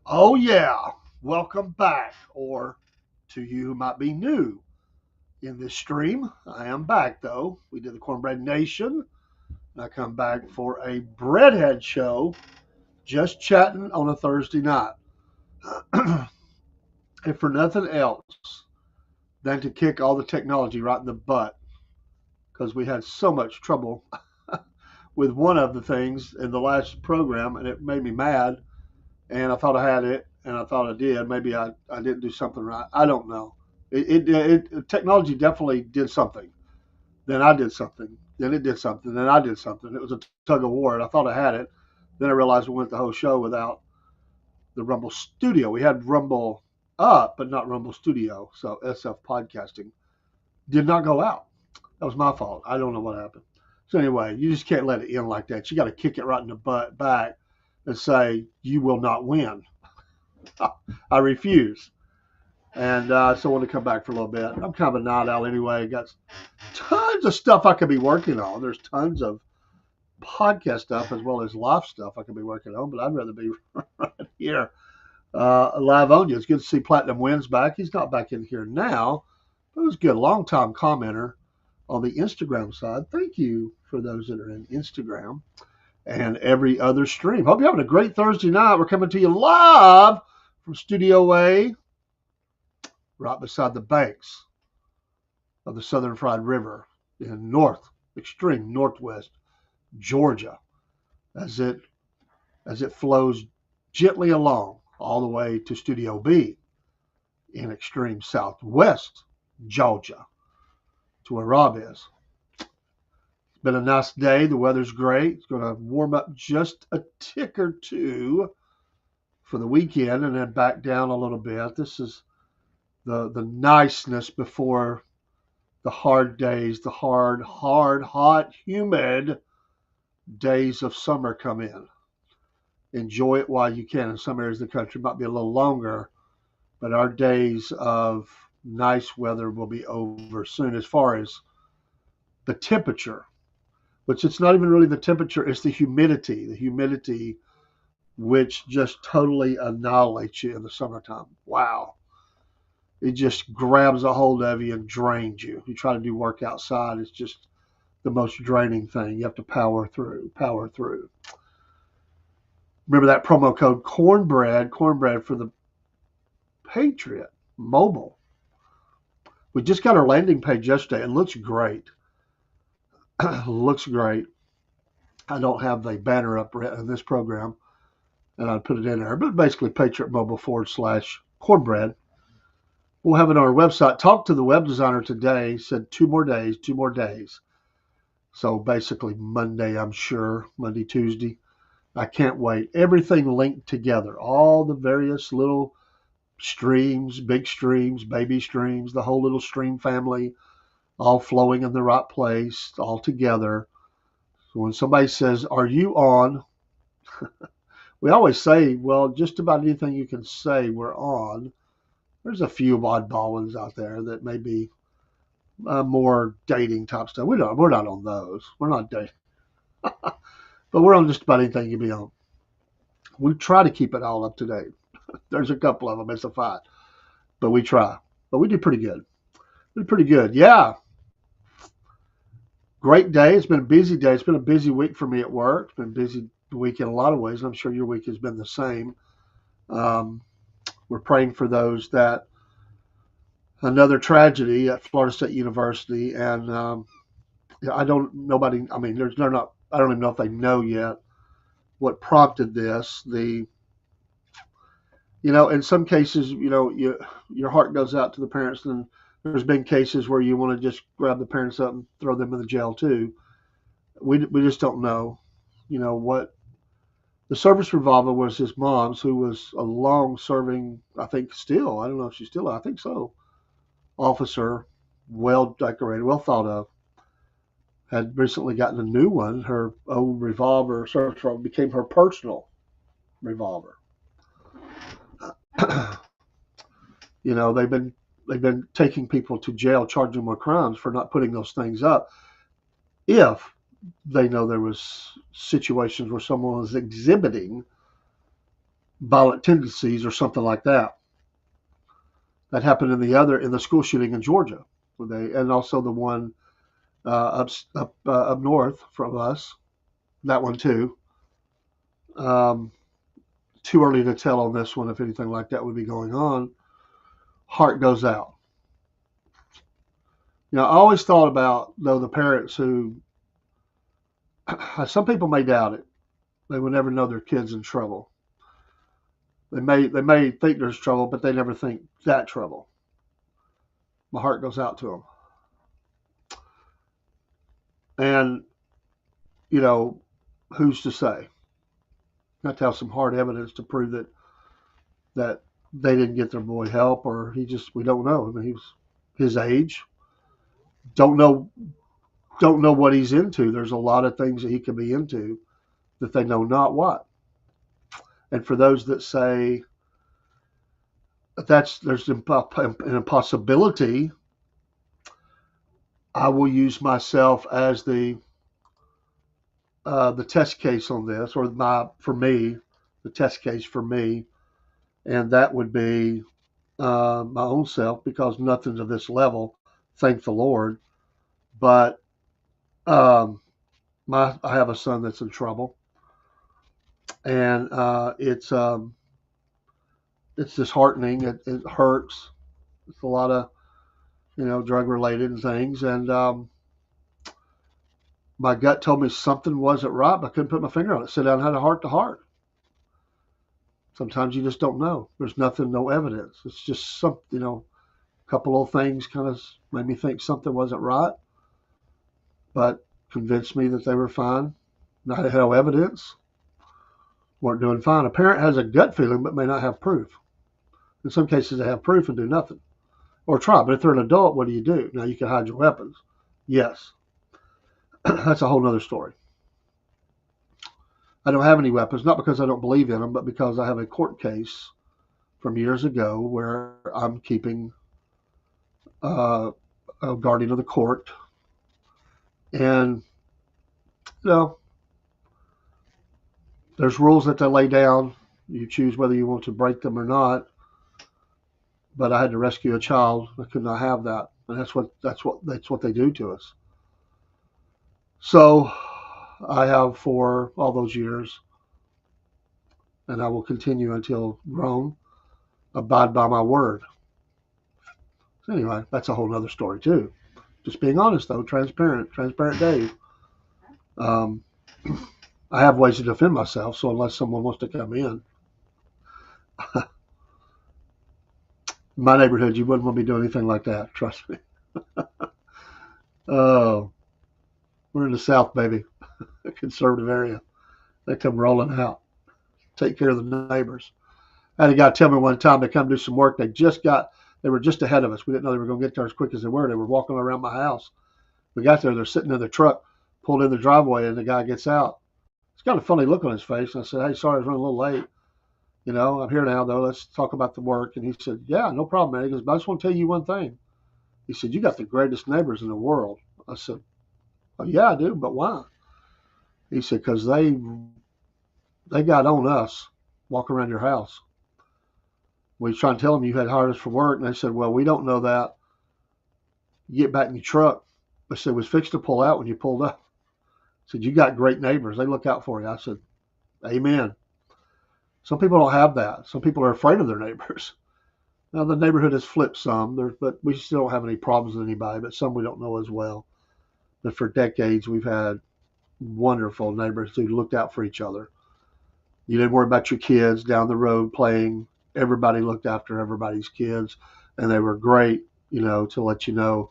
Oh, yeah. Welcome back. Or to you who might be new in this stream, I am back, though. We did the Cornbread Nation. And I come back for a Breadhead show, just chatting on a Thursday night. And for nothing else than to kick all the technology right in the butt because we had so much trouble with one of the things in the last program, and it made me mad. And I thought I had it, and I thought I did. Maybe I didn't do something right. I don't know. Technology definitely did something. Then I did something. Then it did something. Then I did something. It was a tug of war, and I thought I had it. Then I realized we went the whole show without the Rumble Studio. We had Rumble up, but not Rumble Studio. So SF Podcasting did not go out. That was my fault. I don't know what happened. So anyway, you just can't let it in like that. You got to kick it right in the butt back and say, you will not win. I refuse. And so I want to come back for a little bit. I'm kind of a night owl anyway. Got tons of stuff I could be working on. There's tons of podcast stuff as well as live stuff I could be working on, but I'd rather be right here live on you. It's good to see Platinum Wins back. He's not back in here now, but it was good. Long time commenter on the Instagram side. Thank you for those that are in Instagram and every other stream. Hope you're having a great Thursday night. We're coming to you live from Studio A, right beside the banks of the Southern Fried River in extreme northwest Georgia, as it flows gently along all the way to Studio B in extreme southwest Georgia, to where Rob is. It's been a nice day. The weather's great. It's going to warm up just a tick or two for the weekend and then back down a little bit. This is the niceness before the hard days, the hard, hot, humid days of summer come in. Enjoy it while you can. In some areas of the country, it might be a little longer, but our days of nice weather will be over soon. As far as the temperature, which it's not even really the temperature, it's the humidity which just totally annihilates you in the summertime. Wow. It just grabs a hold of you and drains you. You try to do work outside, it's just the most draining thing. You have to power through. Remember that promo code cornbread for the Patriot Mobile. We just got our landing page yesterday. It looks great. Looks great. I don't have the banner up in this program, and I'd put it in there. But basically, Patriot Mobile /cornbread. We'll have it on our website. Talked to the web designer today. Said 2 more days. So basically Monday, I'm sure. Monday, Tuesday. I can't wait. Everything linked together. All the various little streams, big streams, baby streams, the whole little stream family, all flowing in the right place, all together. So when somebody says, "Are you on?" we always say, well, just about anything you can say, we're on. There's a few oddball ones out there that may be more dating type stuff. We're not on those. We're not dating. But we're on just about anything you can be on. We try to keep it all up to date. There's a couple of them. It's a fight. But we try. But we do pretty good. Yeah. Great day. It's been a busy day. It's been a busy week for me at work. It's been a busy week in a lot of ways. I'm sure your week has been the same. We're praying for those that another tragedy at Florida State University, and I don't even know if they know yet what prompted this. In some cases, your heart goes out to the parents, and there's been cases where you want to just grab the parents up and throw them in the jail too. We just don't know, what. The service revolver was his mom's, who was a long-serving, I think still, I don't know if she's still, I think so, officer, well decorated, well thought of. Had recently gotten a new one. Her old revolver, service revolver, became her personal revolver. They've been taking people to jail, charging them with crimes for not putting those things up. If they know there was situations where someone was exhibiting violent tendencies or something like that. That happened in the school shooting in Georgia, and also the one up north from us. That one too. Too early to tell on this one if anything like that would be going on. Heart goes out. I always thought about, though, the parents who, some people may doubt it. They would never know their kid's in trouble. They may think there's trouble, but they never think that trouble. My heart goes out to them. And, who's to say? You have to have some hard evidence to prove that they didn't get their boy help, or we don't know. I mean, he was his age. Don't know what he's into. There's a lot of things that he could be into that they know not what. And for those that say there's an impossibility, I will use myself as the the test case on this, or the test case for me, and that would be my own self, because nothing to this level, thank the Lord. But um, I have a son that's in trouble, and it's disheartening. It hurts. It's a lot of drug related and things, and my gut told me something wasn't right, but I couldn't put my finger on it. Sit down and had a heart to heart. Sometimes you just don't know. There's nothing, no evidence. It's just some, a couple of things kind of made me think something wasn't right, but convinced me that they were fine. Not had no evidence. Weren't doing fine. A parent has a gut feeling, but may not have proof. In some cases, they have proof and do nothing, or try. But if they're an adult, what do you do? Now you can hide your weapons. Yes, that's a whole nother story. I don't have any weapons, not because I don't believe in them, but because I have a court case from years ago where I'm keeping a guardian of the court, and there's rules that they lay down. You choose whether you want to break them or not. But I had to rescue a child. I could not have that, and that's what they do to us. So I have for all those years, and I will continue until grown, abide by my word. So anyway, that's a whole other story too. Just being honest though, transparent Dave. Um, I have ways to defend myself, so unless someone wants to come in, my neighborhood, you wouldn't want to be doing anything like that. Trust me. Oh, we're in the South, baby, a conservative area. They come rolling out, take care of the neighbors. I had a guy tell me one time they come do some work. They were just ahead of us. We didn't know they were going to get there as quick as they were. They were walking around my house. We got there. They're sitting in the truck, pulled in the driveway, and the guy gets out. It's got a funny look on his face. And I said, "Hey, sorry, I was running a little late. I'm here now, though. Let's talk about the work." And he said, "Yeah, no problem, man." He goes, "But I just want to tell you one thing." He said, "You got the greatest neighbors in the world." I said, "Well, yeah, I do, but why?" He said, "Because they got on us, walk around your house. We was trying to tell them you had hired us for work, and they said, 'Well, we don't know that. You get back in your truck.' I said, 'Was fixed to pull out when you pulled up.' I said, 'You got great neighbors. They look out for you.' I said, 'Amen.'" Some people don't have that. Some people are afraid of their neighbors. Now, the neighborhood has flipped some, but we still don't have any problems with anybody, but some we don't know as well. But for decades, we've had wonderful neighbors who looked out for each other. You didn't worry about your kids down the road playing. Everybody looked after everybody's kids, and they were great, to let you know.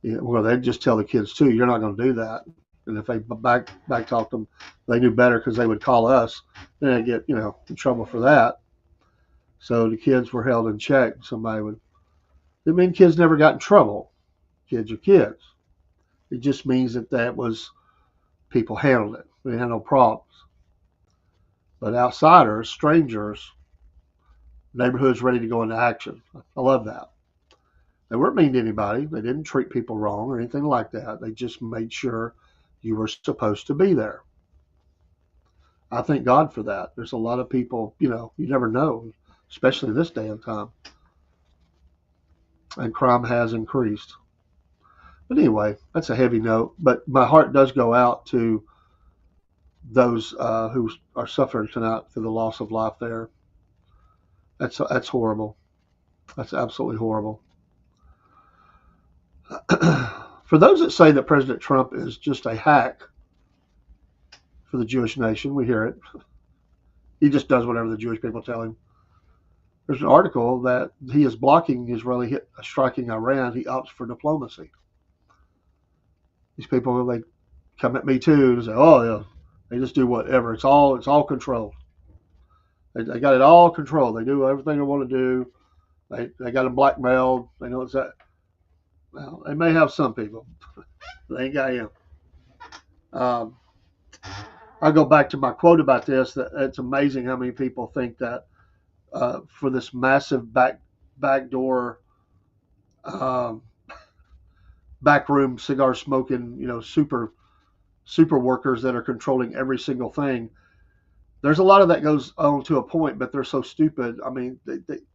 Well, they'd just tell the kids too, "You're not going to do that." And if they back talked them, they knew better because they would call us. Then they'd get in trouble for that. So the kids were held in check. Somebody would. It mean kids never got in trouble. Kids are kids. It just means that was people handled it. We had no problems. But outsiders, strangers, neighborhoods ready to go into action. I love that. They weren't mean to anybody. They didn't treat people wrong or anything like that. They just made sure you were supposed to be there. I thank God for that. There's a lot of people, you never know, especially this day and time. And crime has increased. But anyway, that's a heavy note. But my heart does go out to those who are suffering tonight through the loss of life there. That's horrible. That's absolutely horrible. For those that say that President Trump is just a hack for the Jewish nation, we hear it. He just does whatever the Jewish people tell him. There's an article that he is blocking Israeli striking Iran. He opts for diplomacy. These people, they come at me too and say, "Oh yeah, they just do whatever. It's all controlled. They got it all controlled. They do everything they want to do. They got them blackmailed. They know it's that." Well, they may have some people. They ain't got him. I go back to my quote about this. That it's amazing how many people think that for this massive backdoor, backroom cigar smoking, super super workers that are controlling every single thing. There's a lot of that goes on to a point, but they're so stupid. I mean,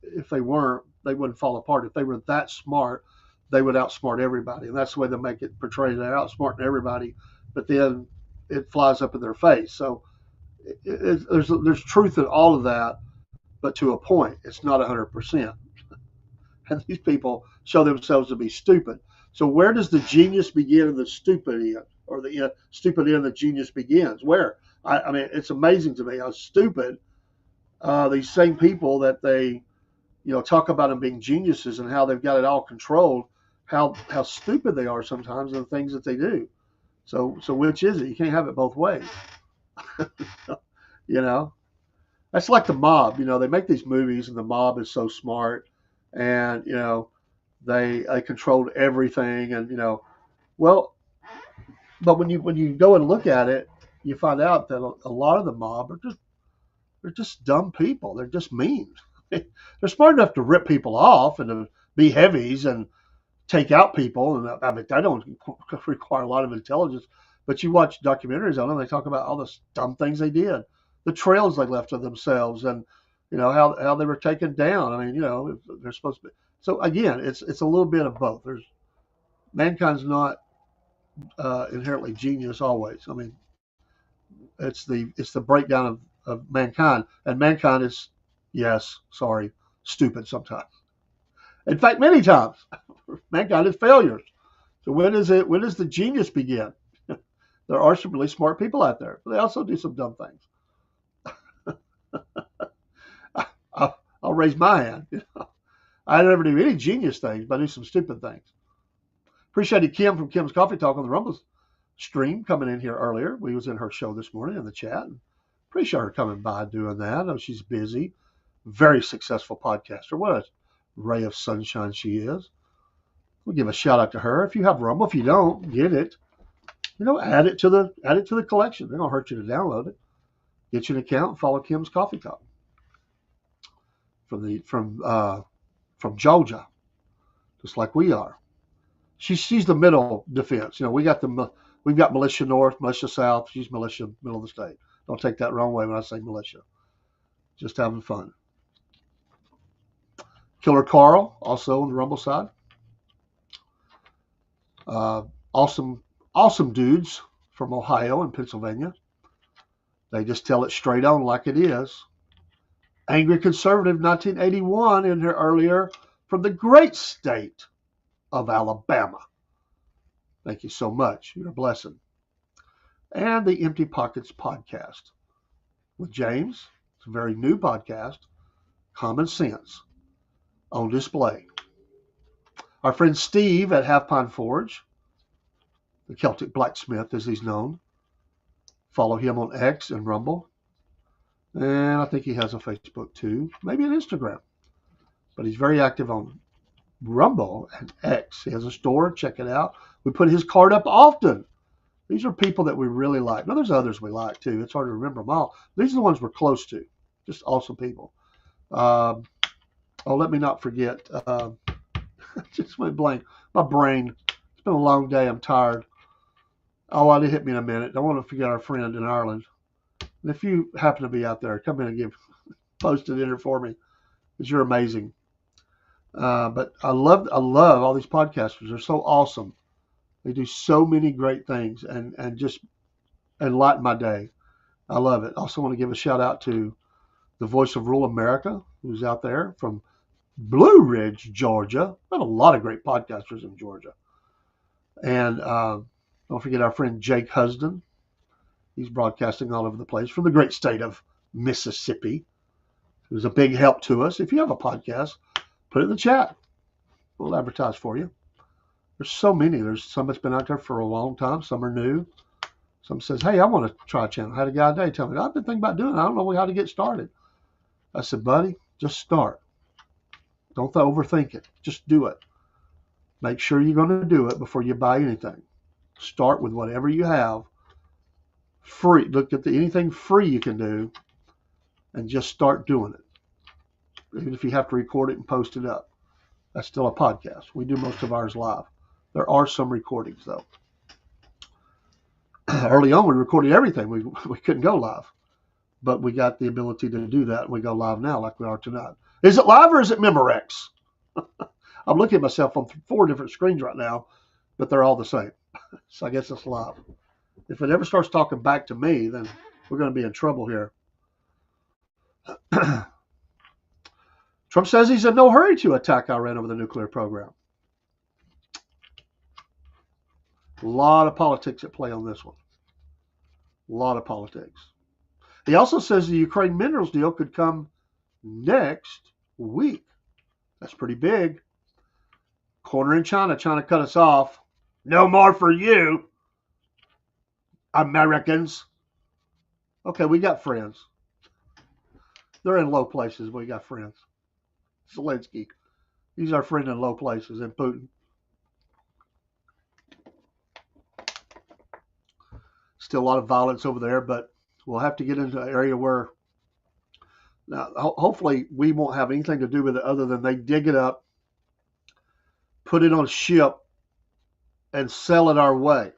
if they weren't, they wouldn't fall apart. If they were that smart, they would outsmart everybody, and that's the way they make it portrayed. They're outsmarting everybody, but then it flies up in their face. So there's truth in all of that, but to a point, it's not 100%. And these people show themselves to be stupid. So where does the genius begin and the stupid end, or the stupid end the genius begins? Where? I mean, it's amazing to me how stupid these same people that they talk about them being geniuses and how they've got it all controlled, how stupid they are sometimes in the things that they do. So which is it? You can't have it both ways. you know, that's like the mob. They make these movies and the mob is so smart, and they controlled everything, and well, but when you go and look at it, you find out that a lot of the mob are they're just dumb people. They're just mean. They're smart enough to rip people off and to be heavies and take out people, and I mean that don't require a lot of intelligence. But you watch documentaries on them, they talk about all the dumb things they did, the trails they left of themselves, and how they were taken down. I mean, they're supposed to be. So again, it's a little bit of both. Mankind's not inherently genius always. I mean, it's the breakdown of mankind, and mankind is, yes, sorry, stupid sometimes. In fact, many times, mankind is failures. So when does the genius begin? There are some really smart people out there, but they also do some dumb things. I'll raise my hand. I never do any genius things, but I do some stupid things. Appreciated Kim from Kim's Coffee Talk on the Rumble stream coming in here earlier. We was in her show this morning in the chat. Appreciate her coming by doing that. I know she's busy. Very successful podcaster. What a ray of sunshine she is. We'll give a shout out to her. If you have Rumble, if you don't, get it. Add it to the collection. They don't hurt you to download it. Get you an account and follow Kim's Coffee Talk from Georgia, just like we are. She's the middle defense. We've got militia north, militia south. She's militia middle of the state. Don't take that wrong way when I say militia. Just having fun. Killer Carl, also on the Rumble side. Awesome dudes from Ohio and Pennsylvania. They just tell it straight on like it is. Angry Conservative 1981 in here earlier from the great state of Alabama. Thank you so much. You're a blessing. And the Empty Pockets podcast with James. It's a very new podcast. Common Sense on display. Our friend Steve at Half Pine Forge, the Celtic Blacksmith as he's known. Follow him on X and Rumble. And I think he has a Facebook too. Maybe an Instagram. But he's very active on Rumble and X. He has a store. Check it out. We put his card up often. These are people that we really like. Now, there's others we like too. It's hard to remember them all. These are the ones we're close to. Just awesome people. Let me not forget. Just went blank. My brain. It's been a long day. I'm tired. It'll hit me in a minute. Don't want to forget our friend in Ireland. And if you happen to be out there, come in and post it in here for me, because you're amazing. But I love all these podcasters. They're so awesome. They do so many great things and just enlighten my day. I love it. Also want to give a shout out to the Voice of Rural America, who's out there from Blue Ridge, Georgia. We have a lot of great podcasters in Georgia. And don't forget our friend Jake Husden. He's broadcasting all over the place from the great state of Mississippi. It was a big help to us. If you have a podcast, put it in the chat. We'll advertise for you. There's so many. There's some that's been out there for a long time. Some are new. Some says, hey, I want to try a channel. I had a guy today tell me, I've been thinking about doing it. I don't know how to get started. I said, buddy, just start. Don't overthink it. Just do it. Make sure you're going to do it before you buy anything. Start with whatever you have. Free. Look at anything free you can do and just start doing it. Even if you have to record it and post it up. That's still a podcast. We do most of ours live. There are some recordings, though. Early on, we recorded everything. We couldn't go live, but we got the ability to do that, and we go live now like we are tonight. Is it live or is it Memorex? I'm looking at myself on 4 different screens right now, but they're all the same. So I guess it's live. If it ever starts talking back to me, then we're going to be in trouble here. Trump says he's in no hurry to attack Iran over the nuclear program. A lot of politics at play on this one. A lot of politics. He also says the Ukraine minerals deal could come next week. That's pretty big. Corner in China. China cut us off. No more for you, Americans. Okay, we got friends. They're in low places, but we got friends. Zelensky. He's our friend in low places, and Putin. Still a lot of violence over there, but we'll have to get into an area where now, hopefully we won't have anything to do with it other than they dig it up, put it on a ship, and sell it our way.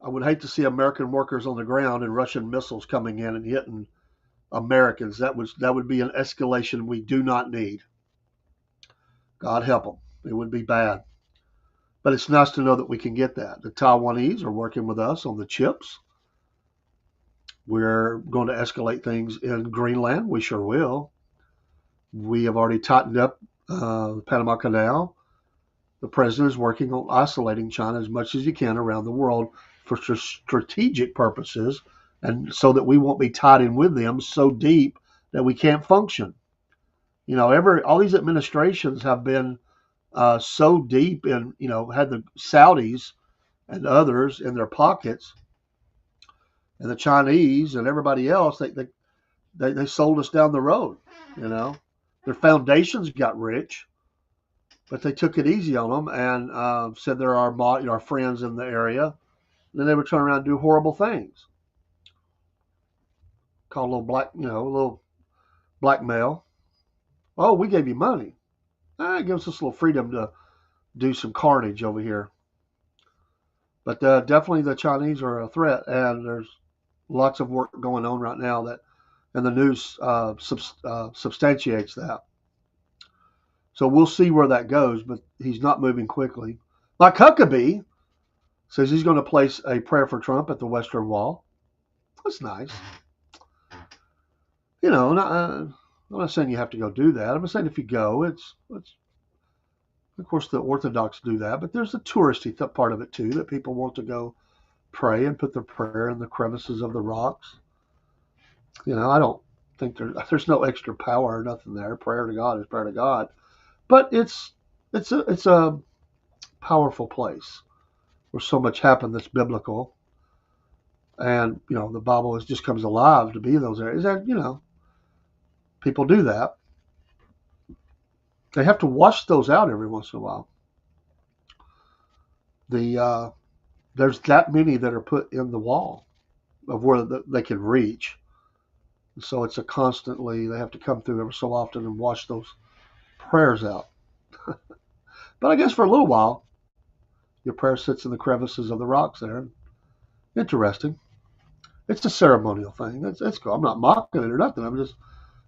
I would hate to see American workers on the ground and Russian missiles coming in and hitting Americans. That would be an escalation we do not need. God help them. It would be bad. But it's nice to know that we can get that. The Taiwanese are working with us on the chips. We're going to escalate things in Greenland. We sure will. We have already tightened up the Panama Canal. The president is working on isolating China as much as he can around the world for strategic purposes, and so that we won't be tied in with them so deep that we can't function. You know, all these administrations have been so deep in, had the Saudis and others in their pockets, and the Chinese and everybody else. They sold us down the road. Their foundations got rich, but they took it easy on them and said they're our friends in the area. And then they would turn around and do horrible things. Call a little blackmail. Oh, we gave you money. It gives us a little freedom to do some carnage over here. But definitely the Chinese are a threat, and there's lots of work going on right now and the news substantiates that. So we'll see where that goes, but he's not moving quickly. Mike Huckabee says he's going to place a prayer for Trump at the Western Wall. That's nice. I'm not saying you have to go do that. I'm just saying if you go, it's of course the Orthodox do that, but there's a touristy part of it too, that people want to go pray and put their prayer in the crevices of the rocks. I don't think there's no extra power or nothing there. Prayer to God is prayer to God, but it's a powerful place where so much happened that's biblical, and the Bible just comes alive to be in those areas. And people do that. They have to wash those out every once in a while. There's that many that are put in the wall of where they can reach. So it's they have to come through every so often and wash those prayers out. But I guess for a little while, your prayer sits in the crevices of the rocks there. Interesting. It's a ceremonial thing. It's cool. I'm not mocking it or nothing. I'm just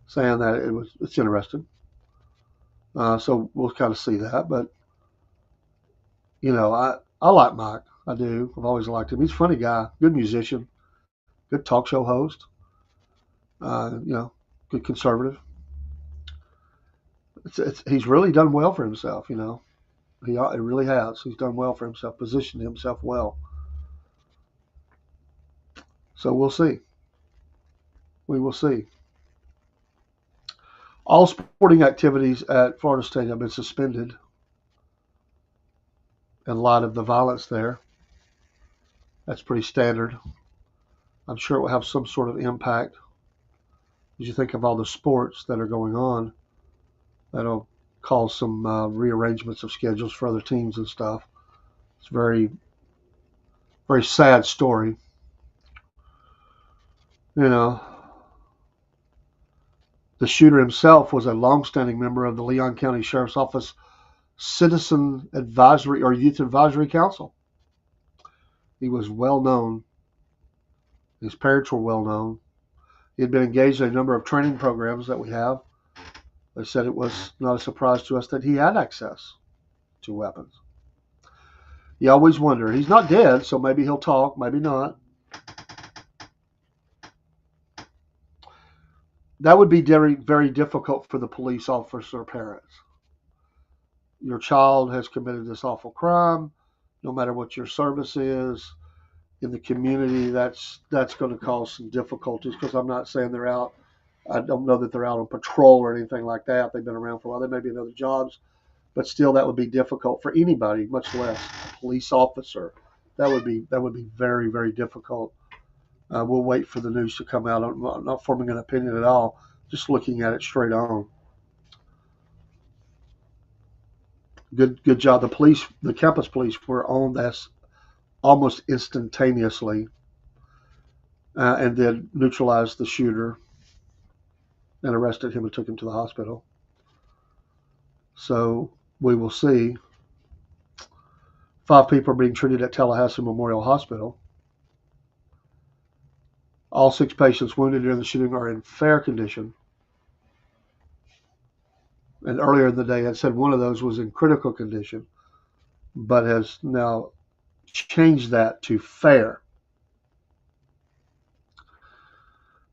saying that it's interesting. So we'll kind of see that. But, I like Mike. I do. I've always liked him. He's a funny guy, good musician, good talk show host, good conservative. He's really done well for himself, He really has. He's done well for himself, positioned himself well. So we'll see. We will see. All sporting activities at Florida State have been suspended in light of the violence there. That's pretty standard. I'm sure it will have some sort of impact. As you think of all the sports that are going on, that'll cause some rearrangements of schedules for other teams and stuff. It's a very, very sad story. The shooter himself was a longstanding member of the Leon County Sheriff's Office Citizen Advisory or Youth Advisory Council. He was well known. His parents were well known. He had been engaged in a number of training programs that we have. They said it was not a surprise to us that he had access to weapons. You always wonder. He's not dead, so maybe he'll talk, maybe not. That would be very, very difficult for the police officer parents. Your child has committed this awful crime. No matter what your service is in the community, that's going to cause some difficulties, because I'm not saying they're out. I don't know that they're out on patrol or anything like that. They've been around for a while. They may be in other jobs, but still, that would be difficult for anybody, much less a police officer. That would be very, very difficult. We'll wait for the news to come out. I'm not forming an opinion at all, just looking at it straight on. Good job. The campus police were on this almost instantaneously, and then neutralized the shooter and arrested him and took him to the hospital. So we will see. 5 people are being treated at Tallahassee Memorial Hospital. All 6 patients wounded during the shooting are in fair condition. And earlier in the day, I said one of those was in critical condition, but has now changed that to fair.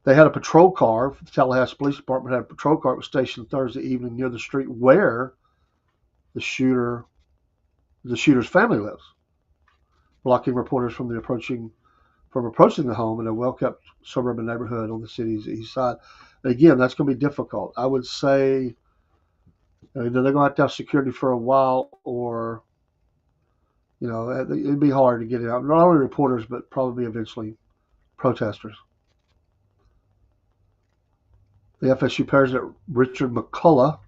They had a patrol car. The Tallahassee Police Department had a patrol car that was stationed Thursday evening near the street where the shooter's family lives, blocking reporters from approaching the home in a well-kept suburban neighborhood on the city's east side. And again, that's going to be difficult. I would say either they're going to have to have security for a while, or it'd be hard to get it out. Not only reporters, but probably eventually protesters. The FSU president, Richard McCullough,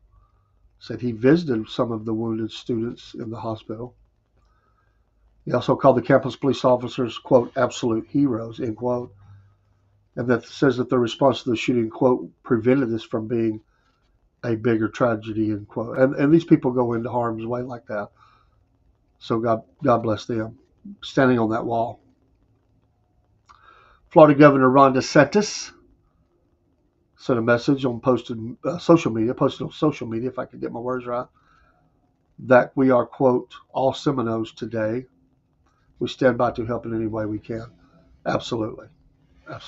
said he visited some of the wounded students in the hospital. He also called the campus police officers, quote, absolute heroes, end quote, and that says that their response to the shooting, quote, prevented this from being a bigger tragedy, end quote. And these people go into harm's way like that. So God bless them, standing on that wall. Florida Governor Ron DeSantis sent a message posted on social media, if I could get my words right, that we are, quote, all Seminoles today. We stand by to help in any way we can. Absolutely.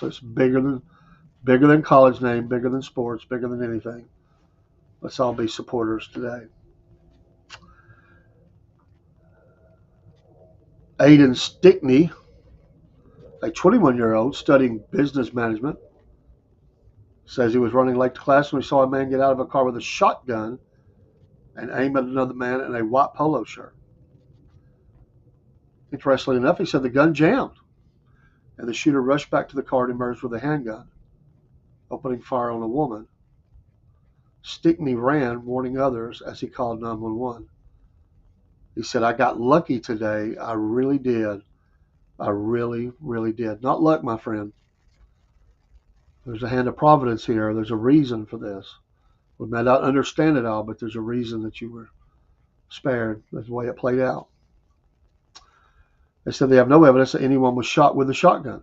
It's bigger than college name, bigger than sports, bigger than anything. Let's all be supporters today. Aiden Stickney, a 21-year-old studying business management, says he was running late to class when he saw a man get out of a car with a shotgun and aim at another man in a white polo shirt. Interestingly enough, he said the gun jammed, and the shooter rushed back to the car and emerged with a handgun, opening fire on a woman. Stickney ran, warning others as he called 911. He said, I got lucky today. I really did. I really, really did. Not luck, my friend. There's a hand of providence here. There's a reason for this. We may not understand it all, but there's a reason that you were spared. That's the way it played out. They said they have no evidence that anyone was shot with a shotgun.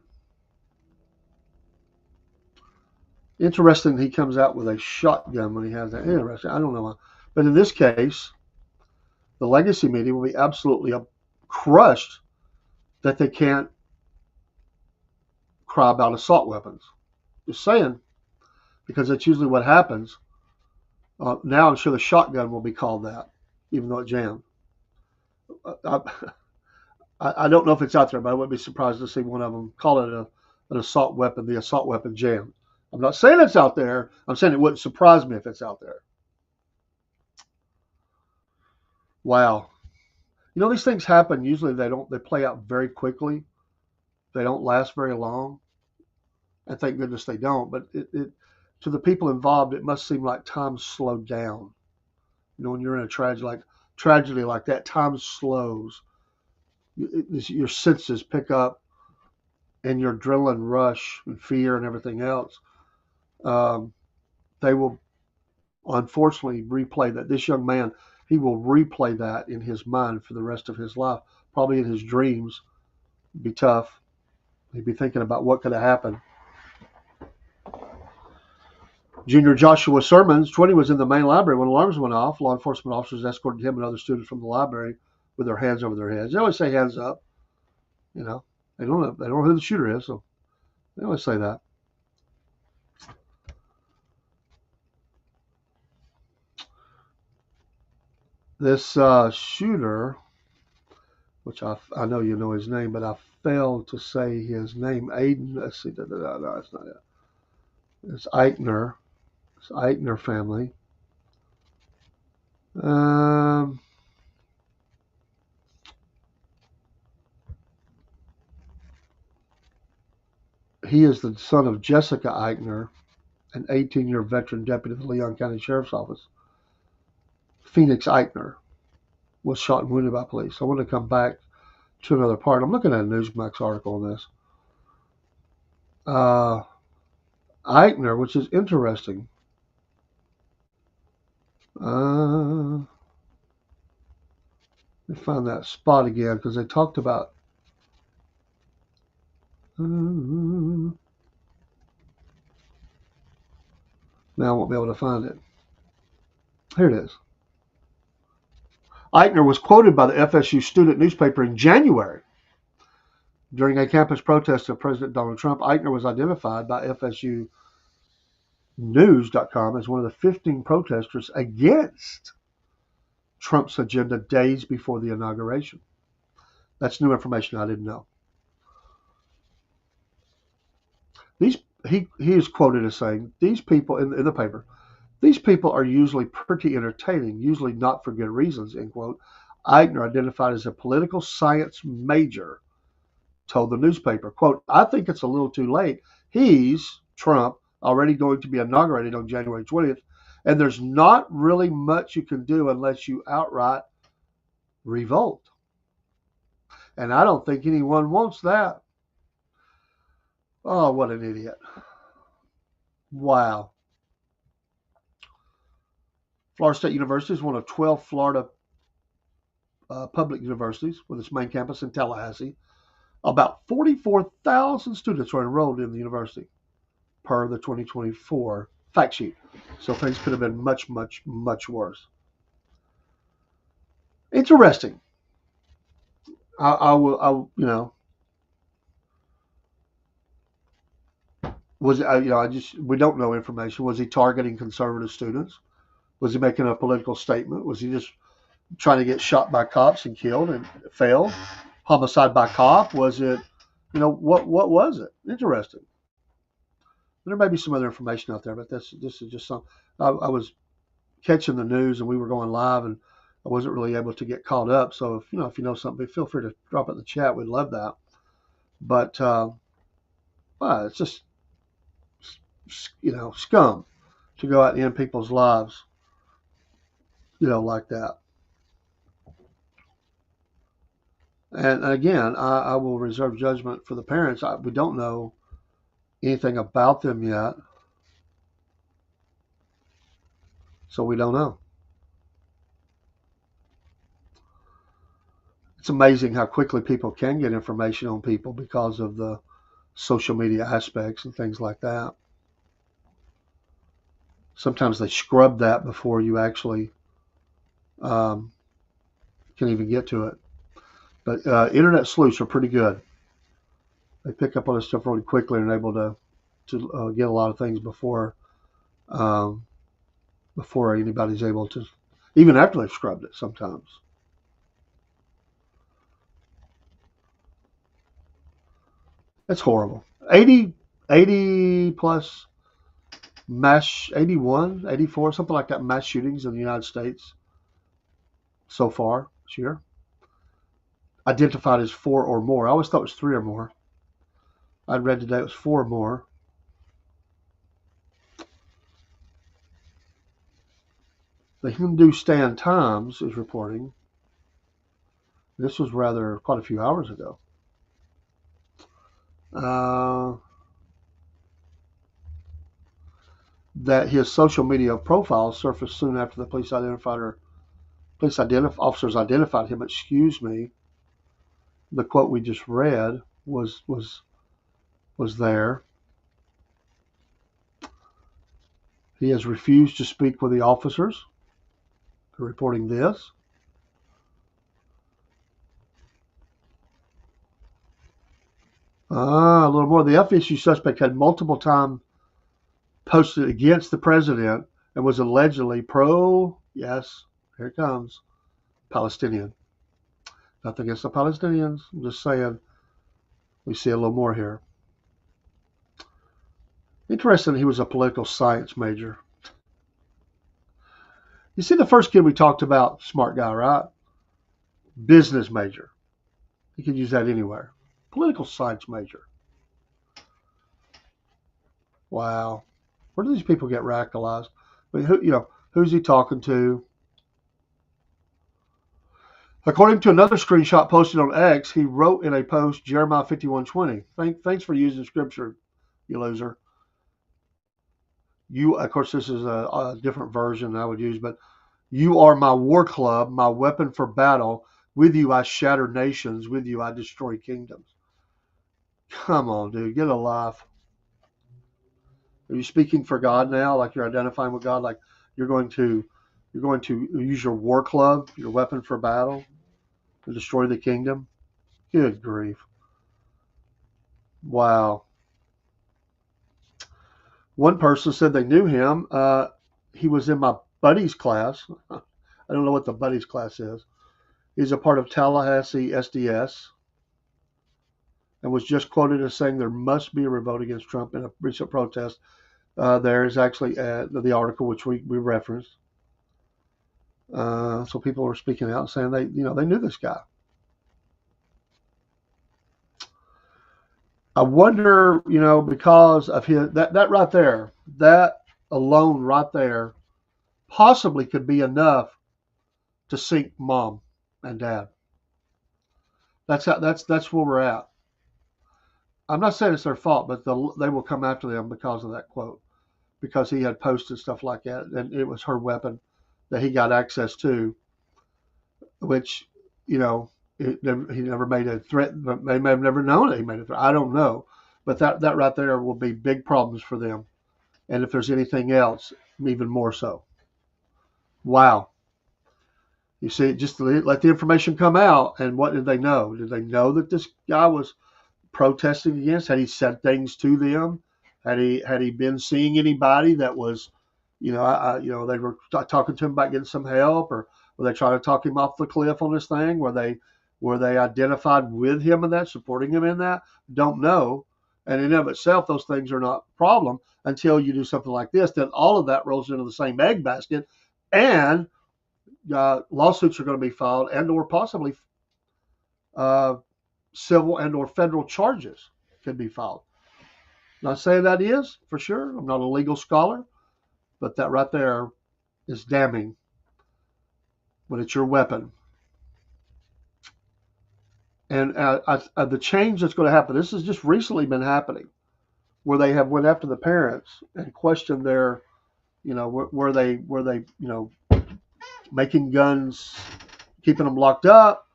Interesting he comes out with a shotgun when he has that. Interesting. I don't know. But in this case, the legacy media will be absolutely crushed that they can't cry about assault weapons. Just saying, because that's usually what happens. Now I'm sure the shotgun will be called that, even though it jammed. I don't know if it's out there, but I wouldn't be surprised to see one of them call it an assault weapon, the assault weapon jammed. I'm not saying it's out there. I'm saying it wouldn't surprise me if it's out there. Wow. These things happen. Usually they play out very quickly. They don't last very long. And thank goodness they don't. But to the people involved, it must seem like time slowed down. When you're in a tragedy like that, time slows. Your senses pick up, and your adrenaline rush and fear and everything else. They will unfortunately replay that. This young man, he will replay that in his mind for the rest of his life, probably in his dreams, It'd be tough. He'd be thinking about what could have happened. Junior Joshua Sermons, 20, was in the main library when alarms went off. Law enforcement officers escorted him and other students from the library with their hands over their heads. They always say hands up. You know, they don't know who the shooter is, so they always say that. This shooter, which I know you know his name, but I failed to say his name. Aiden, let's see, no, that's not it. It's Eichner. It's Eichner family. He is the son of Jessica Eichner, an 18-year veteran deputy of the Leon County Sheriff's Office. Phoenix Eichner was shot and wounded by police. I want to come back to another part. I'm looking at a Newsmax article on this. Eichner, which is interesting. Let me find that spot again because they talked about. Now I won't be able to find it. Here it is. Eichner was quoted by the FSU student newspaper in January. During a campus protest of President Donald Trump, Eichner was identified by FSU News.com as one of the 15 protesters against Trump's agenda days before the inauguration. That's new information I didn't know. He is quoted as saying, these people in the paper, these people are usually pretty entertaining, usually not for good reasons, end quote. Eichner, identified as a political science major, told the newspaper, quote, I think it's a little too late. He's, Trump, already going to be inaugurated on January 20th, and there's not really much you can do unless you outright revolt. And I don't think anyone wants that. Oh, what an idiot. Wow. Florida State University is one of 12 Florida public universities with its main campus in Tallahassee. About 44,000 students are enrolled in the university per the 2024 fact sheet. So things could have been much, much, much worse. Interesting. I will, you know, was we don't know information. Was he targeting conservative students? Was he making a political statement? Was he just trying to get shot by cops and killed and failed? Homicide by cop? Was it, what was it? Interesting. There may be some other information out there, but this is just some. I was catching the news and we were going live and I wasn't really able to get caught up. So if you know something, feel free to drop it in the chat. We'd love that. But it's just scum to go out and end people's lives, like that. And again, I will reserve judgment for the parents. We don't know anything about them yet, so we don't know. It's amazing how quickly people can get information on people because of the social media aspects and things like that. Sometimes they scrub that before you actually can even get to it. But internet sleuths are pretty good. They pick up on this stuff really quickly and are able to get a lot of things before anybody's able to, even after they've scrubbed it sometimes. That's horrible. 80 plus mass, 81, 84, something like that, mass shootings in the United States so far this year. Identified as 4 or more. I always thought it was 3 or more. I read today it was 4 or more. The Hindustan Times is reporting, this was quite a few hours ago, that his social media profile surfaced soon after the police officers identified him. Excuse me. The quote we just read was there. He has refused to speak with the officers who are reporting this. A little more. The FSU suspect had multiple times posted against the president and was allegedly yes, here it comes, Palestinian. Nothing against the Palestinians. I'm just saying we see a little more here. Interesting, he was a political science major. You see the first kid we talked about, smart guy, right? Business major. You could use that anywhere. Political science major. Wow. Where do these people get radicalized? I mean, who's he talking to? According to another screenshot posted on X, he wrote in a post, Jeremiah 51:20. Thanks for using scripture, you loser. Of course, this is a different version I would use, but you are my war club, my weapon for battle. With you, I shatter nations. With you, I destroy kingdoms. Come on, dude, get a life. Are you speaking for God now? Like you're identifying with God? Like you're going to use your war club, your weapon for battle, to destroy the kingdom? Good grief! Wow. One person said they knew him. He was in my buddy's class. I don't know what the buddy's class is. He's a part of Tallahassee SDS and was just quoted as saying there must be a revolt against Trump in a recent protest. There is actually the article which we referenced. So people were speaking out and saying they knew this guy. I wonder, because of that right there, that alone right there, possibly could be enough to sink mom and dad. That's where we're at. I'm not saying it's their fault, but they will come after them because of that quote, because he had posted stuff like that, and it was her weapon that he got access to, which, he never made a threat, but they may have never known that he made a threat. I don't know, but that right there will be big problems for them, and if there's anything else, even more so. Wow. You see, just let the information come out, and what did they know? Did they know that this guy was protesting against? Had he said things to them? Had he been seeing anybody that was, they were talking to him about getting some help, or were they trying to talk him off the cliff on this thing? Were they identified with him in that, supporting him in that? Don't know. And in and of itself, those things are not a problem until you do something like this. Then all of that rolls into the same egg basket, and lawsuits are going to be filed, and or possibly civil and or federal charges could be filed. Not saying that is for sure. I'm not a legal scholar, but that right there is damning when it's your weapon. And the change that's going to happen, this has just recently been happening, where they have went after the parents and questioned their, were they making guns, keeping them locked up?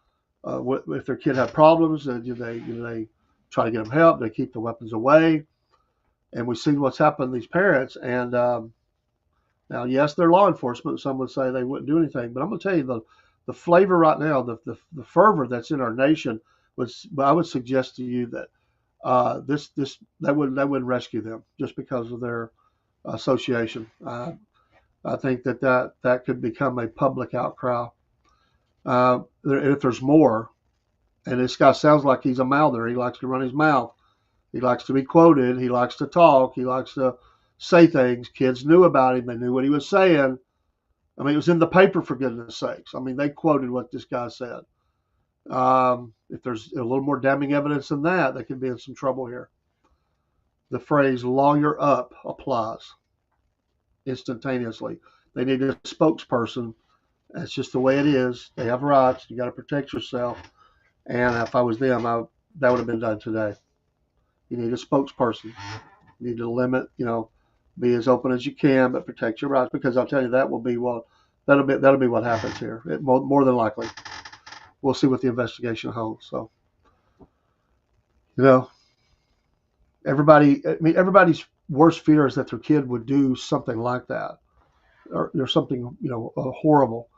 If their kid had problems, do they try to get them help? They keep the weapons away. And we've seen what's happened to these parents. And now, yes, they're law enforcement. Some would say they wouldn't do anything. But I'm going to tell you, the flavor right now, the fervor that's in our nation, I would suggest to you that that wouldn't rescue them just because of their association. I think that could become a public outcry. If there's more, and this guy sounds like he's a mouther. He likes to run his mouth. He likes to be quoted. He likes to talk. He likes to say things. Kids knew about him. They knew what he was saying. I mean, it was in the paper, for goodness sakes. I mean, they quoted what this guy said. If there's a little more damning evidence than that, they could be in some trouble here. The phrase lawyer up applies instantaneously. They need a spokesperson. That's just the way it is. They have rights. You got to protect yourself. And if I was them, that would have been done today. You need a spokesperson. You need to limit, be as open as you can, but protect your rights, because I'll tell you that'll be what happens here. More than likely. We'll see what the investigation holds. So You know, everybody's worst fear is that their kid would do something like that, or something, horrible.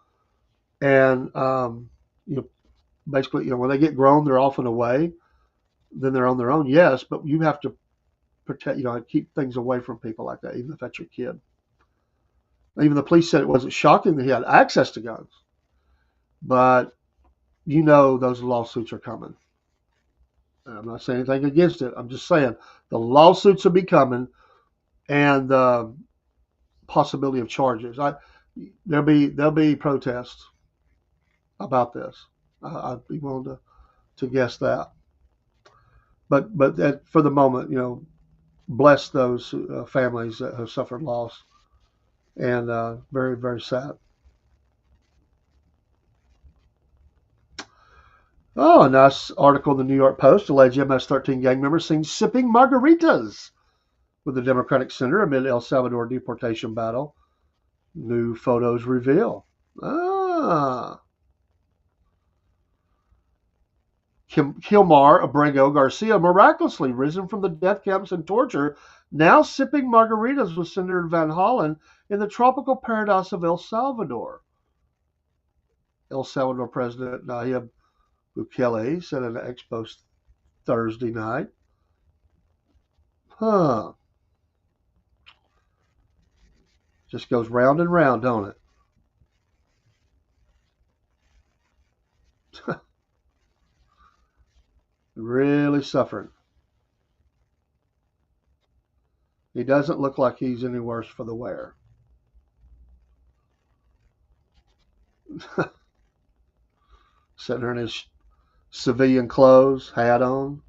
And you know, basically, when they get grown, they're off and away. Then they're on their own, yes, but you have to protect, keep things away from people like that, even if that's your kid. Even the police said it wasn't shocking that he had access to guns, but those lawsuits are coming. I'm not saying anything against it. I'm just saying the lawsuits will be coming, and the possibility of charges. There'll be protests about this. I'd be willing to guess that. But for the moment, bless those families that have suffered loss, and very, very sad. Oh, a nice article in the New York Post. Alleged MS-13 gang member seen sipping margaritas with the Democratic senator amid El Salvador deportation battle. New photos reveal. Ah. Kilmar Abrego Garcia miraculously risen from the death camps and torture, now sipping margaritas with Senator Van Hollen in the tropical paradise of El Salvador. El Salvador President Nayib Bukele said in an expo Thursday night. Huh. Just goes round and round, don't it? Really suffering. He doesn't look like he's any worse for the wear. Sitting there in his civilian clothes, hat on.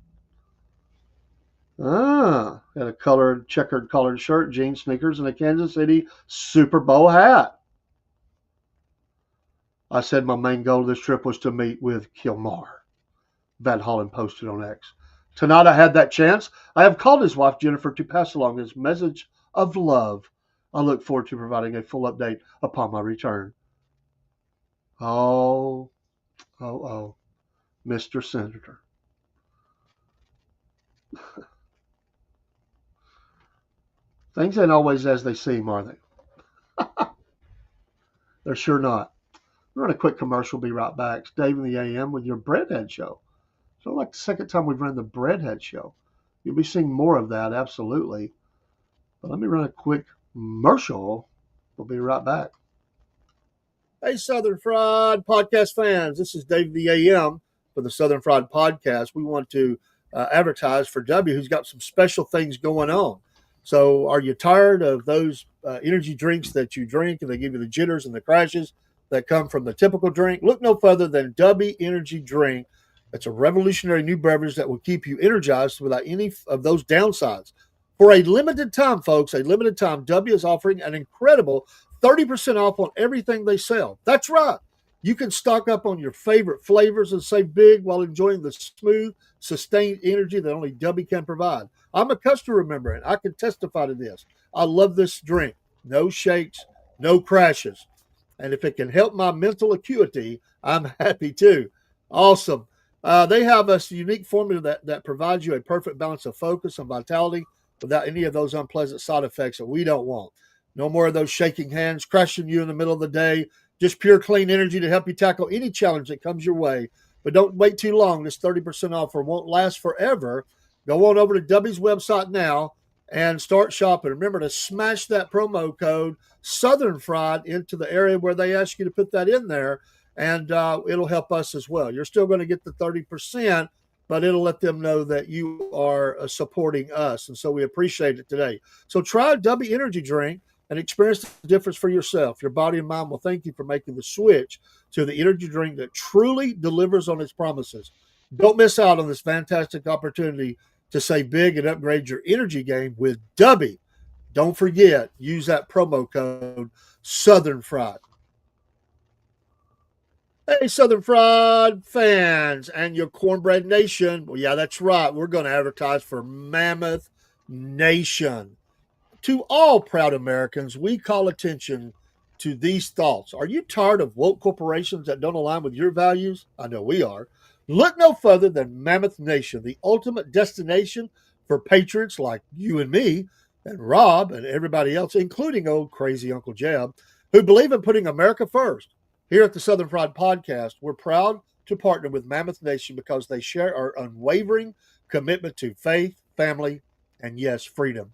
Had a checkered collared shirt, jeans, sneakers, and a Kansas City Super Bowl hat. I said my main goal of this trip was to meet with Kilmar, Van Hollen posted on X. Tonight I had that chance. I have called his wife, Jennifer, to pass along his message of love. I look forward to providing a full update upon my return. Oh, Mr. Senator. Things ain't always as they seem, are they? They're sure not. We're on a quick commercial. Be right back. It's Dave in the AM with your Bread Head show. So, like the second time we've run the Bread Head show. You'll be seeing more of that, absolutely. But let me run a quick commercial. We'll be right back. Hey, Southern Fried Podcast fans. This is Dave the AM for the Southern Fried Podcast. We want to advertise for W, who's got some special things going on. So are you tired of those energy drinks that you drink and they give you the jitters and the crashes that come from the typical drink? Look no further than W Energy Drink. It's a revolutionary new beverage that will keep you energized without any of those downsides. For a limited time, folks, W is offering an incredible 30% off on everything they sell. That's right. You can stock up on your favorite flavors and save big while enjoying the smooth, sustained energy that only W can provide. I'm a customer member, and I can testify to this. I love this drink. No shakes, no crashes. And if it can help my mental acuity, I'm happy too. Awesome. They have a unique formula that provides you a perfect balance of focus and vitality without any of those unpleasant side effects that we don't want. No more of those shaking hands, crashing you in the middle of the day. Just pure clean energy to help you tackle any challenge that comes your way. But don't wait too long. This 30% offer won't last forever. Go on over to W's website now and start shopping. Remember to smash that promo code Southern Fried into the area where they ask you to put that in there, and it'll help us as well. You're still going to get the 30%, but it'll let them know that you are supporting us, and so we appreciate it today. So try a W Energy Drink and experience the difference for yourself. Your body and mind will thank you for making the switch to the energy drink that truly delivers on its promises. Don't miss out on this fantastic opportunity to save big and upgrade your energy game with W. Don't forget, use that promo code Southern Fried. Hey, Southern Fried fans and your Cornbread Nation. Well, yeah, that's right. We're going to advertise for Mammoth Nation. To all proud Americans, we call attention to these thoughts. Are you tired of woke corporations that don't align with your values? I know we are. Look no further than Mammoth Nation, the ultimate destination for patriots like you and me, and Rob and everybody else, including old crazy Uncle Jeb, who believe in putting America first. Here at the Southern Fried Podcast, we're proud to partner with Mammoth Nation because they share our unwavering commitment to faith, family, and yes, freedom.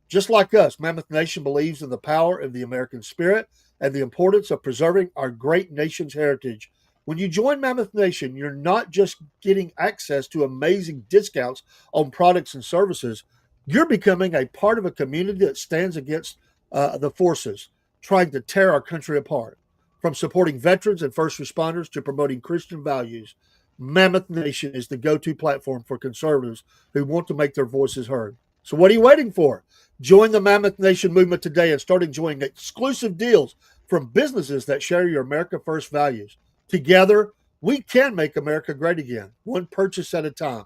Just like us, Mammoth Nation believes in the power of the American spirit and the importance of preserving our great nation's heritage. When you join Mammoth Nation, you're not just getting access to amazing discounts on products and services, you're becoming a part of a community that stands against the forces trying to tear our country apart. From supporting veterans and first responders to promoting Christian values, Mammoth Nation is the go to platform for conservatives who want to make their voices heard. So, what are you waiting for? Join the Mammoth Nation movement today and start enjoying exclusive deals from businesses that share your America First values. Together, we can make America great again, one purchase at a time.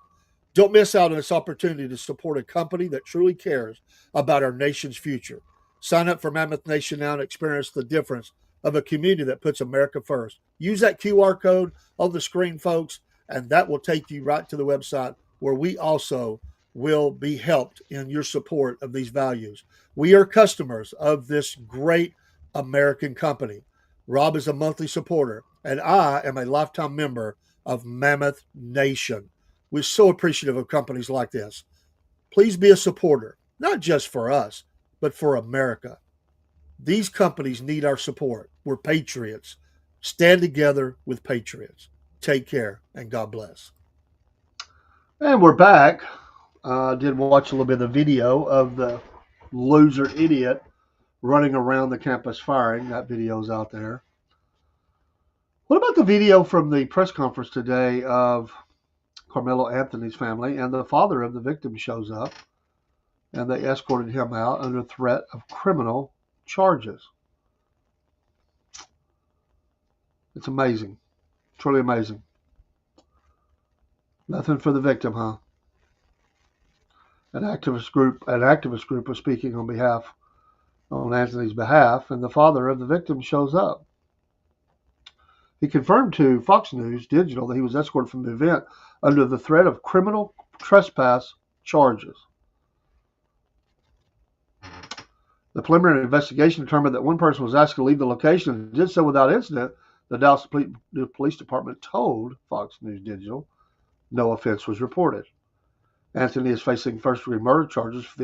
Don't miss out on this opportunity to support a company that truly cares about our nation's future. Sign up for Mammoth Nation now and experience the difference of a community that puts America first. Use that QR code on the screen, folks, and that will take you right to the website where we also will be helped in your support of these values. We are customers of this great American company. Rob is a monthly supporter, and I am a lifetime member of Mammoth Nation. We're so appreciative of companies like this. Please be a supporter, not just for us, but for America. These companies need our support. We're patriots. Stand together with patriots. Take care, and God bless. And we're back. I did watch a little bit of the video of the loser idiot running around the campus firing. That video's out there. What about the video from the press conference today of Carmelo Anthony's family, and the father of the victim shows up, and they escorted him out under threat of criminal charges? It's amazing. Truly amazing. Nothing for the victim, huh? An activist group was speaking on Anthony's behalf, and the father of the victim shows up. He confirmed to Fox News Digital that he was escorted from the event under the threat of criminal trespass charges. The preliminary investigation determined that one person was asked to leave the location and did so without incident. The Dallas Police Department told Fox News Digital no offense was reported. Anthony is facing first-degree murder charges for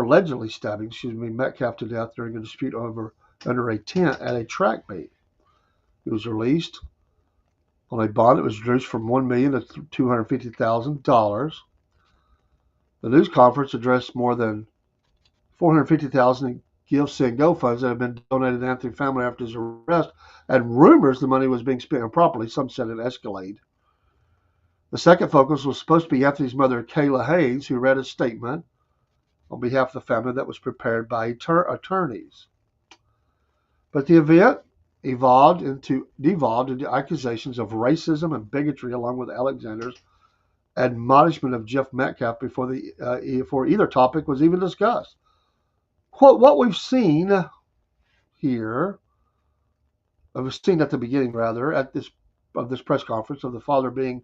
allegedly stabbing Metcalf to death during a dispute under a tent at a track meet. He was released on a bond that was reduced from $1 million to $250,000. The news conference addressed more than $450,000 in gifts and GoFunds that have been donated to Anthony's family after his arrest, and rumors the money was being spent improperly. Some said it escalated. The second focus was supposed to be Anthony's mother, Kayla Haynes, who read a statement on behalf of the family that was prepared by attorneys. But the event devolved into accusations of racism and bigotry, along with Alexander's admonishment of Jeff Metcalf before either topic was even discussed. Quote, what we've seen here, was seen at the beginning, rather, of this press conference, of the father being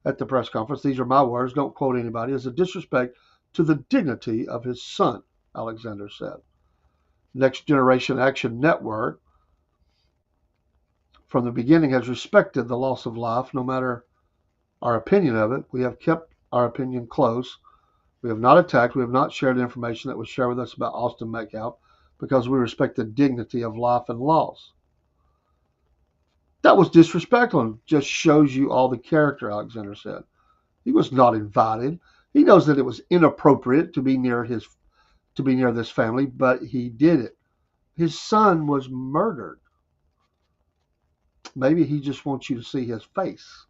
at the press conference, these are my words, don't quote anybody, is a disrespect to the dignity of his son, Alexander said. Next Generation Action Network, from the beginning, has respected the loss of life, no matter our opinion of it. We have kept our opinion close. We have not attacked. We have not shared information that was shared with us about Austin Metcalf because we respect the dignity of life and loss. That was disrespectful and just shows you all the character, Alexander said. He was not invited. He knows that it was inappropriate to be near this family, but he did it. His son was murdered. Maybe he just wants you to see his face.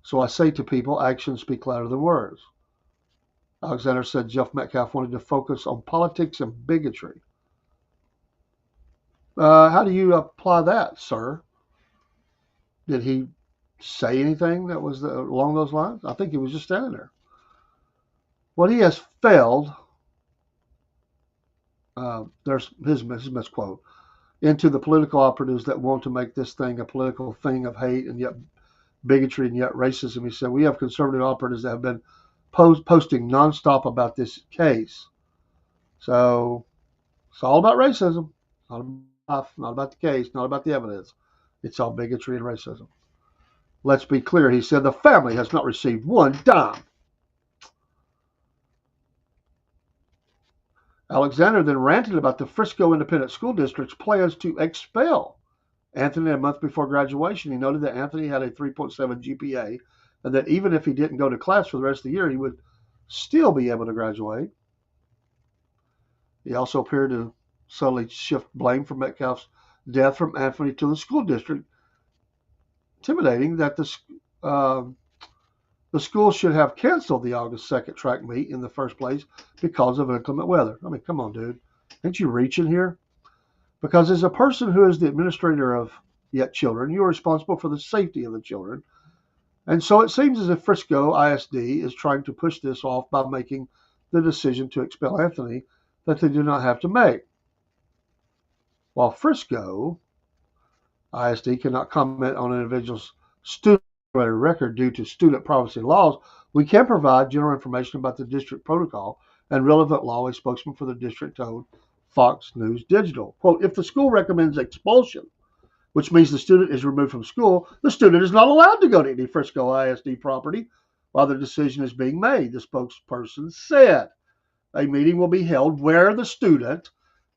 So I say to people, actions speak louder than words. Alexander said Jeff Metcalf wanted to focus on politics and bigotry. How do you apply that, sir? Did he say anything that was along those lines? I think he was just standing there. Well, he has failed. There's his misquote. into the political operatives that want to make this thing a political thing of hate and yet bigotry and yet racism. He said, we have conservative operatives that have been posting nonstop about this case. So it's all about racism, not about the case, not about the evidence. It's all bigotry and racism. Let's be clear, he said, the family has not received one dime. Alexander then ranted about the Frisco Independent School District's plans to expel Anthony a month before graduation. He noted that Anthony had a 3.7 GPA and that even if he didn't go to class for the rest of the year, he would still be able to graduate. He also appeared to subtly shift blame for Metcalf's death from Anthony to the school district, intimidating that the school should have canceled the August 2nd track meet in the first place because of inclement weather. I mean, come on, dude. Ain't you reaching here? Because as a person who is the administrator of yet children, you are responsible for the safety of the children. And so it seems as if Frisco ISD is trying to push this off by making the decision to expel Anthony that they do not have to make. While Frisco ISD cannot comment on an individual's student record due to student privacy laws, we can provide general information about the district protocol and relevant law, a spokesman for the district told Fox News Digital. Quote, if the school recommends expulsion, which means the student is removed from school, the student is not allowed to go to any Frisco ISD property while the decision is being made, the spokesperson said. A meeting will be held where the student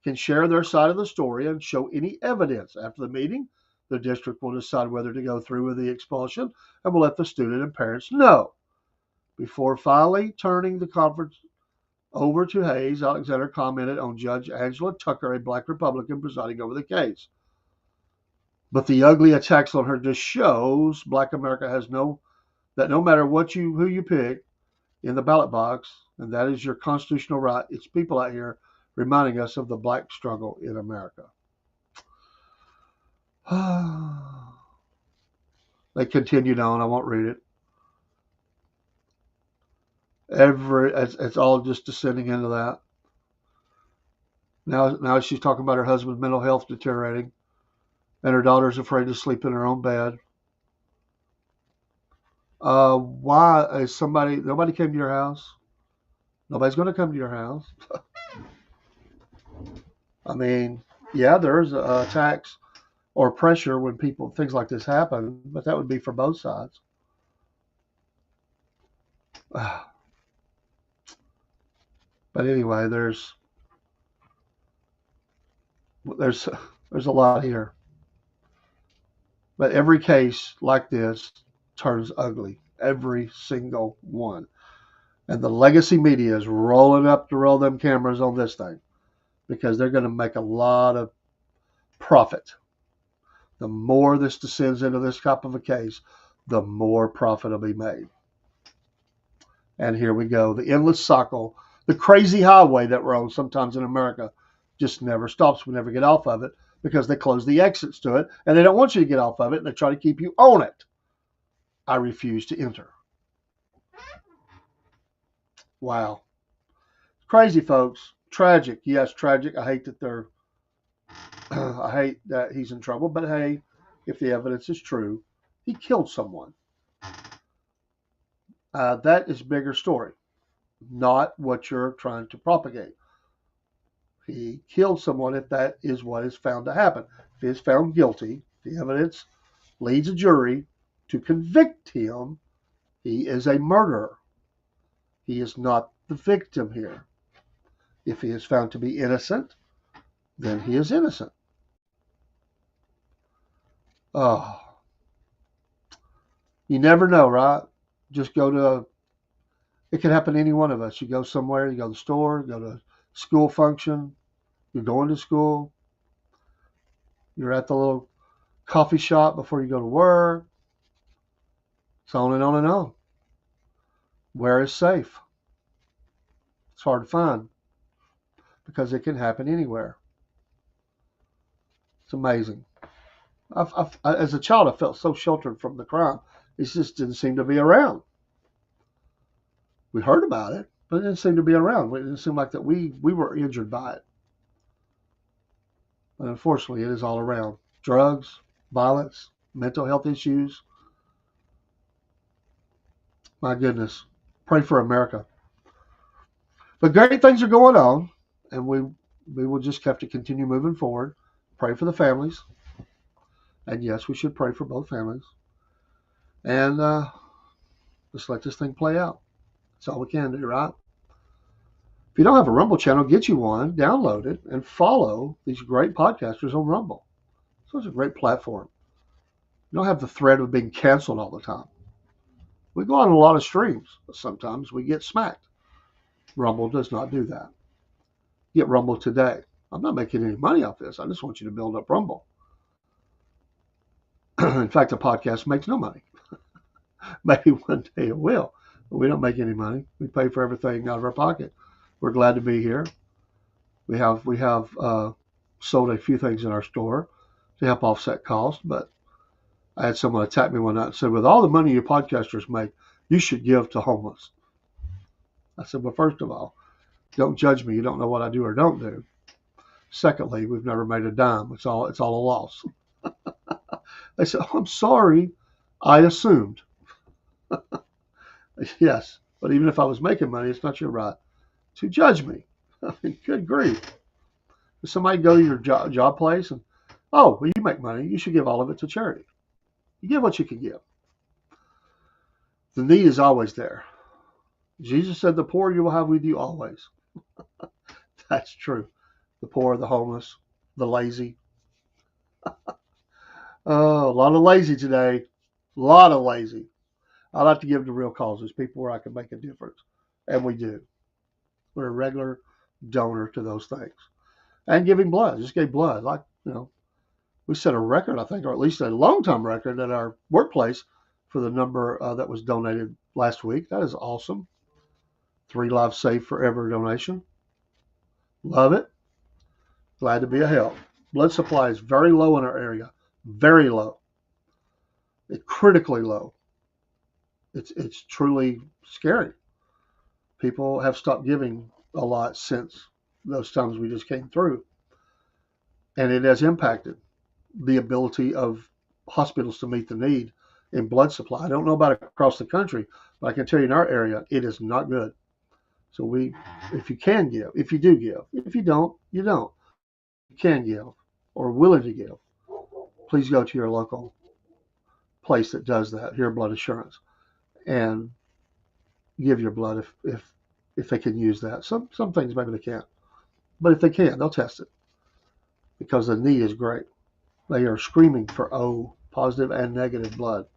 can share their side of the story and show any evidence. After the meeting, the district will decide whether to go through with the expulsion and will let the student and parents know. Before finally turning the conference over to Hayes, Alexander commented on Judge Angela Tucker, a black Republican, presiding over the case. But the ugly attacks on her just shows black America has no matter who you pick in the ballot box, and that is your constitutional right, it's people out here reminding us of the black struggle in America. They continued on. I won't read it. It's all just descending into that. Now she's talking about her husband's mental health deteriorating, and her daughter's afraid to sleep in her own bed. Why is nobody came to your house? Nobody's going to come to your house. I mean, yeah, there's attacks or pressure when things like this happen, but that would be for both sides. But anyway, there's a lot here. But every case like this turns ugly. Every single one. And the legacy media is rolling up to roll them cameras on this thing because they're going to make a lot of profit. The more this descends into this type of a case, the more profit will be made. And here we go. The endless cycle, the crazy highway that we're on sometimes in America just never stops. We never get off of it because they close the exits to it and they don't want you to get off of it and they try to keep you on it. I refuse to enter. Wow. Crazy, folks. Tragic. Yes, tragic. I hate that he's in trouble, but hey, if the evidence is true, he killed someone. That is a bigger story, not what you're trying to propagate. He killed someone if that is what is found to happen. If he is found guilty, the evidence leads a jury to convict him. He is a murderer. He is not the victim here. If he is found to be innocent, then he is innocent. Oh, you never know, right? Just it could happen to any one of us. You go somewhere, you go to the store, you go to a school function, you're going to school, you're at the little coffee shop before you go to work. It's on and on and on. Where is safe? It's hard to find because it can happen anywhere. It's amazing. As a child, I felt so sheltered from the crime. It just didn't seem to be around. We heard about it, but it didn't seem to be around. It didn't seem like that we were injured by it. And unfortunately, it is all around. Drugs, violence, mental health issues. My goodness. Pray for America. But great things are going on, and we will just have to continue moving forward. Pray for the families. And yes, we should pray for both families. And just let this thing play out. That's all we can do, right? If you don't have a Rumble channel, get you one, download it, and follow these great podcasters on Rumble. So it's a great platform. You don't have the threat of being canceled all the time. We go on a lot of streams, but sometimes we get smacked. Rumble does not do that. Get Rumble today. I'm not making any money off this. I just want you to build up Rumble. In fact, a podcast makes no money. Maybe one day it will. But we don't make any money. We pay for everything out of our pocket. We're glad to be here. We have sold a few things in our store to help offset costs, but I had someone attack me one night and said, with all the money your podcasters make, you should give to homeless. I said, well, first of all, don't judge me. You don't know what I do or don't do. Secondly, we've never made a dime. It's all a loss. They said, oh, I'm sorry. I assumed. Yes, but even if I was making money, it's not your right to judge me. I mean, good grief. If somebody go to your job place and, oh, well, you make money, you should give all of it to charity. You give what you can give. The need is always there. Jesus said, the poor you will have with you always. That's true. The poor, the homeless, the lazy. Oh, a lot of lazy today. A lot of lazy. I like to give to real causes, people where I can make a difference. And we do. We're a regular donor to those things. And giving blood. Just gave blood. Like, we set a record, I think, or at least a long-time record at our workplace for the number that was donated last week. That is awesome. 3 lives saved forever donation. Love it. Glad to be a help. Blood supply is very low in our area. Very low. It's critically low. It's truly scary. People have stopped giving a lot since those times we just came through. And it has impacted the ability of hospitals to meet the need in blood supply. I don't know about across the country, but I can tell you in our area, it is not good. So if you can give, if you do give, if you don't, you don't. You can give or willing to give, please go to your local place that does that, Here Blood Assurance, and give your blood if they can use that. Some things maybe they can't, but if they can, they'll test it because the need is great. They are screaming for positive and negative blood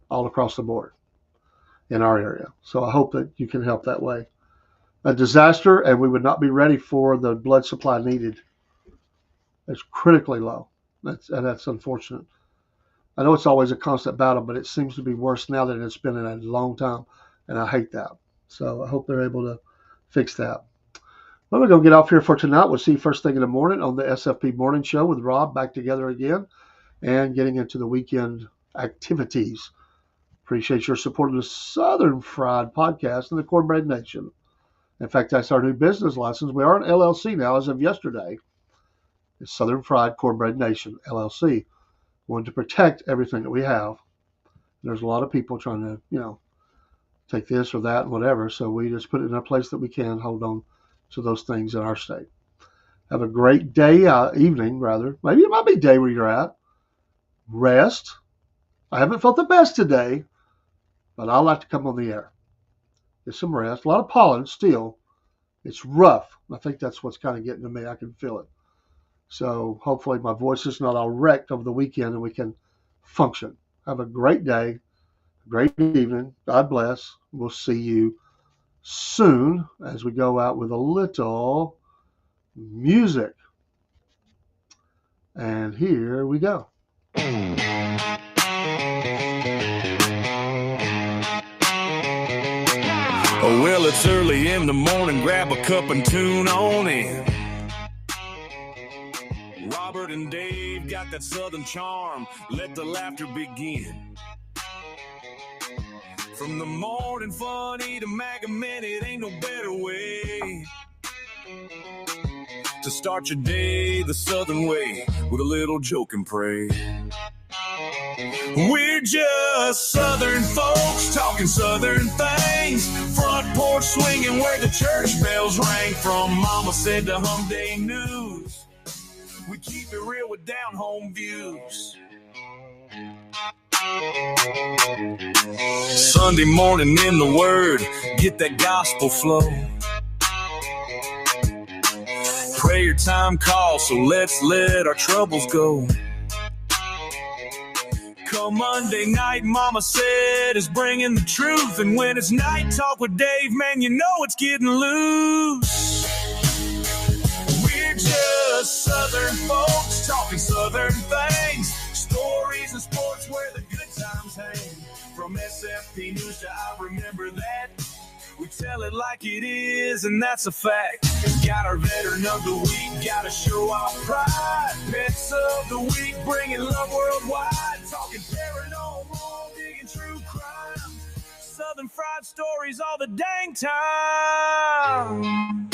all across the board in our area. So I hope that you can help that way. A disaster, and we would not be ready for the blood supply needed. It's critically low. That's unfortunate. I know it's always a constant battle, but it seems to be worse now than it's been in a long time, and I hate that. So I hope they're able to fix that. Well, we're going to get off here for tonight. We'll see you first thing in the morning on the SFP Morning Show with Rob, back together again and getting into the weekend activities. Appreciate your support of the Southern Fried Podcast and the Cornbread Nation. In fact, that's our new business license. We are an LLC now as of yesterday. It's Southern Fried Cornbread Nation, LLC. We want to protect everything that we have. There's a lot of people trying to, take this or that and whatever. So we just put it in a place that we can hold on to those things in our state. Have a great day, evening rather. Maybe it might be day where you're at. Rest. I haven't felt the best today, but I like to come on the air. Get some rest. A lot of pollen still. It's rough. I think that's what's kind of getting to me. I can feel it. So hopefully my voice is not all wrecked over the weekend and we can function. Have a great day, great evening. God bless. We'll see you soon as we go out with a little music. And here we go. Oh, well, it's early in the morning. Grab a cup and tune on in. Robert and Dave got that southern charm. Let the laughter begin. From the morning funny to Maga Minute, ain't no better way to start your day the Southern way with a little joke and pray. We're just Southern folks talking Southern things. Front porch swinging where the church bells rang. From Mama Said to Hum Day News, we keep it real with down home views. Sunday morning in the Word, get that gospel flow. Prayer time calls, so let's let our troubles go. Come Monday night, Mama Said is bringing the truth. And when it's night talk with Dave, man, you know it's getting loose. We're just Southern folks talking Southern things. Stories and sports where the good times hang. From SFP News to I Remember That, we tell it like it is, and that's a fact. Got our veteran of the week, gotta show our pride. Pets of the week, bringing love worldwide. Talking paranormal, digging true crime. Southern fried stories all the dang time.